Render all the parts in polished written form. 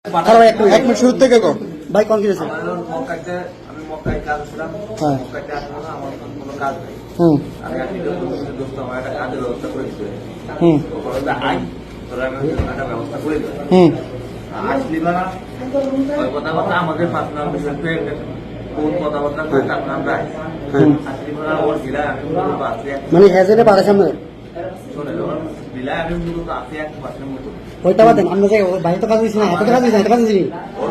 এক মিনিট শুরু থেকে কর ভাই কোন কিছু আমি মক্কায় কাজ ছিলাম। হ্যাঁ। মক্কাতে আসলে না আমার কোনো কাজ নেই। আমি একটা দোস্ত আমার একটা কাজের ব্যবস্থা করে দিতে আই তোরা আমি একটা ব্যবস্থা করে দিই আসলি বা না ওই কথাবার্তা আমাদের পার্সোনাল বিষয় কোন কথাবার্তা করে তারপর আমরা আসলি বা না ওর জেলায় আমি মূলত আছি মানে হেজেরে পারে সামনে শোনে ওর জেলায় আমি মূলত আছি 1% মতো ওইটা বাদেন আমরা যাই ভাই তো কাজ দিছি না এত কাজ দিছি এত কাজ দিছি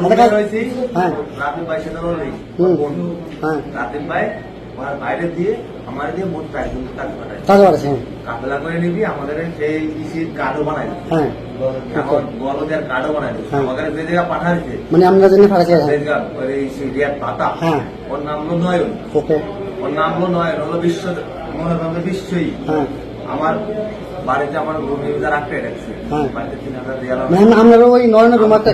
ওর কাজ হয়েছি হ্যাঁ রাতে বাইশে ধরো নেই হ্যাঁ রাতে পাই ওনার বাইরে দিয়ে আমার দিয়ে মোট 4 জন কাজ পাঠায় কাজ পারছে কাপলা করে নিবি আমাদের সেই ইসির কার্ডও বানাই দিবি হ্যাঁ এখন বড়দের কার্ডও বানাই দিবি হ্যাঁ। আমাদের যে জায়গা পাঠাইছে মানে আমরা জন্য পাঠাচ্ছি যে জায়গা ওই রিয়াদ পাতা হ্যাঁ ওর নাম হলো নয়ন ওকে ওর নাম হলো নয়ন হলো বিশ্ব মনে করেন বিশ্বই হ্যাঁ আমার বাড়িতে আমার রুমে রাখতে রাখছে হ্যাঁ। বাড়িতে 3000 রিয়াল মানে আমরা ওই নয়নের রুম আছে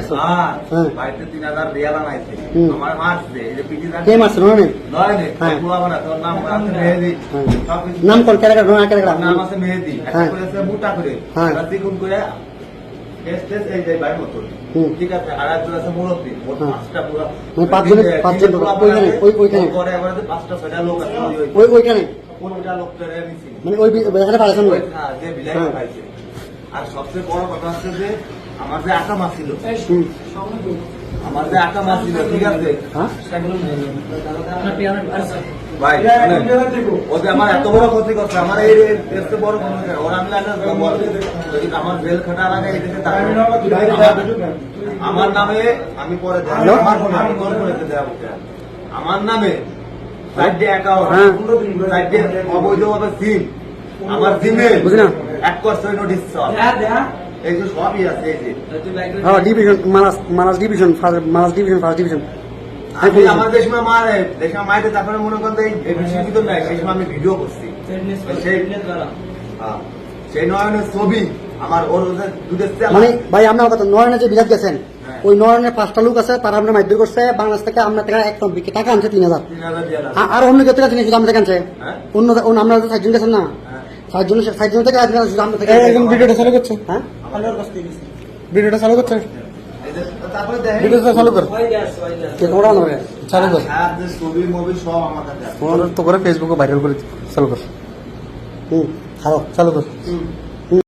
হ্যাঁ। বাড়িতে 3000 রিয়াল আনাইছে হুম। আমার মারছে এই যে পিটি কে মারছে নয়নে নয়নে হ্যাঁ। বুয়া বানা তোর নাম আছে মেহেদি হ্যাঁ। সবকিছু নাম কোন ক্যারেক্টার নয় ক্যারেক্টার নাম আছে মেহেদি একটা হ্যাঁ। করে আছে মোটা করে হ্যাঁ। আর দ্বিগুণ করে টেস্ট এই যে বাইর মতো হুম। ঠিক আছে আর একজন আছে মুরব্বি ওর হ্যাঁ। পাঁচটা পুরো মানে পাঁচজন লোক, ওইখানে, ওইখানে। করে এবারে 5টা 6টা লোক আছে ওইখানে কোনটা লোকটা নিছি মানে ওই এখানে পাঠাচ্ছেন ওই হ্যাঁ, যে বিলাই হ্যাঁ। খাইছে আর সবচেয়ে বড় কথা হচ্ছে যে আমার যে আটা মাছ ছিল আমার যে আটা মাছ ছিল ঠিক আছে হ্যাঁ ভাই ও যে আমার এত বড় ক্ষতি করছে আমার এই এর চেয়ে বড় কোনো ওরা আমি যদি আমার জেল খাটা লাগে এই দেশে আমার নামে আমি পরে আমি কল করে দেবো আমার নামে চারটে অ্যাকাউন্ট হ্যাঁ। চারটে অবৈধভাবে সিম আমার সিমে বুঝলি না? 1% নোটিশ এই যে সবই আছে এই যে হ্যাঁ division Mala's division first division আমি আমার দেশ মা মারে দেশ মা মাইতে তারপরে মনে করেন এই বিষয়ের ভিতর নাই সেই সময় আমি ভিডিও করছি সেই হ্যাঁ, সেই নয়নের ছবি আমার ওর দুধের মানে ভাই আপনার কথা নয়নে যে বিরাট গেছেন হ্যাঁ। ওই নয়নের 5টা লোক আছে তারা আপনার মাইদ্র করছে বাংলাদেশ থেকে আপনার টাকা একদম টাকা আনছে 3000 3,000 দিয়ে না। আর অন্য কেউ থেকে শুধু আমরা থেকে আনছে হ্যাঁ? অন্য আমরা তো 60 জন গেছেন না হ্যাঁ। 60 জন থেকে আনছে শুধু আমরা থেকে এখন ভিডিওটা চালু করছে হ্যাঁ ভিডিওটা চালু করছে এই যে তারপরে দেখেন ভিডিওটা চালু কর কে তোমরা আনবে চালু কর হ্যাঁ, যে ছবি মুভি সব আমার কাছে আছে। তো করে ফেসবুকে ভাইরাল করে চালু কর হুম হ্যালো চালু কর হুম।